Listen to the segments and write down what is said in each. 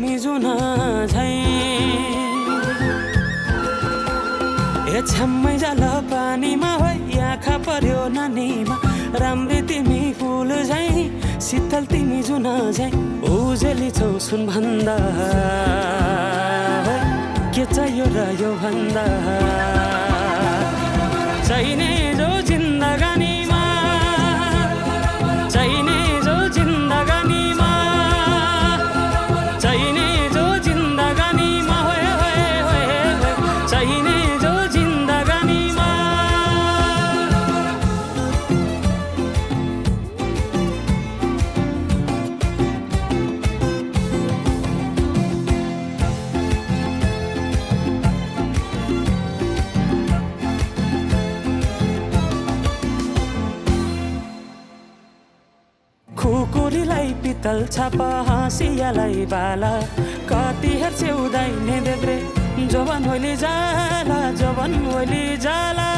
मिजुना झै ए छम्मै जाल पानीमा होइ आँखा पर्यो नानीमा राम्री तिमी फुल झै शीतल तिमी जुन झै उजेली छौ सुन भन्दा के चाहियो र यो भन्दा चाहिने जो जिन्दगानीमा चाहिने जो जिन्दगानीमा चाहिने जो जिन्दगानीमा होए होए होए चाहिने जो जिन्दगानीमा खुकुरीलाई पितल छापा हाँसियालाई बाला कति हेर्छौ दाइने देब्रे जवान होली जाला जवान होली जाला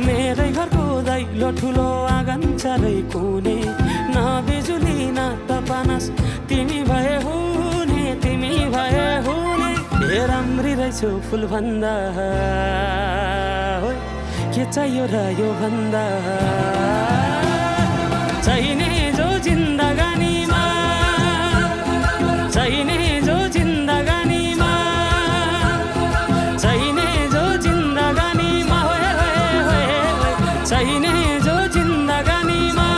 मेरै घरको दैलो ठुलो आँगन चारै कुने न बिजुली न त पानस तिमी भए हुने तिमी भए हुने ए राम्री रहेछौ फुल भन्दा के चाहियो र यो भन्दा चाहिने जो जिन्दगानीमा चाहिने जो जिन्दगानीमा चाहिने जो जिन्दगानीमा होए होए होए चाहिने जो जिन्दगानीमा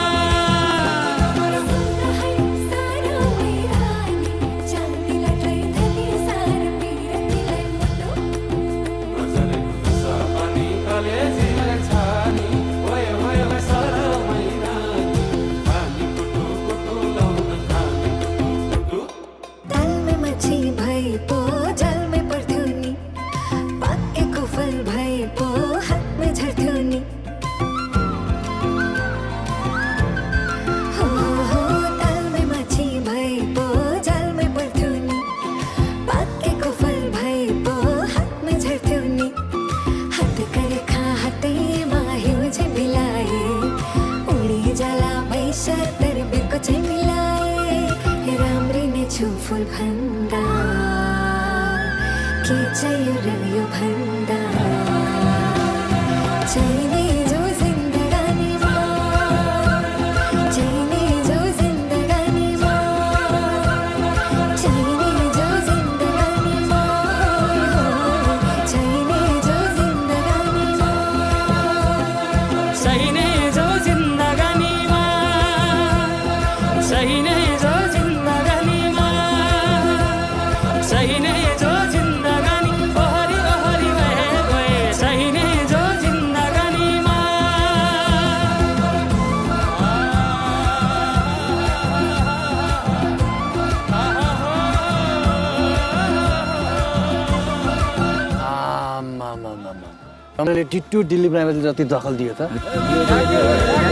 फुल भन्दा के चाहियो र यो भन्दा चाहिने जो जिन्दगानीमा चाहिने जो जिन्दगानीमा चाहिने जो जिन्दगानीमा चाहिने जो जिन्दगानीमा चाहिने जो जिन्दगानीमा चाहिने जो जिन्दगानीमा चाहिने जो जिन्दगानी ओहरी ओहरी भए गए चाहिने जो जिन्दगानीमा तपाईँले टिट्टु दिल्ली प्राइमेरी जति दखल दियो त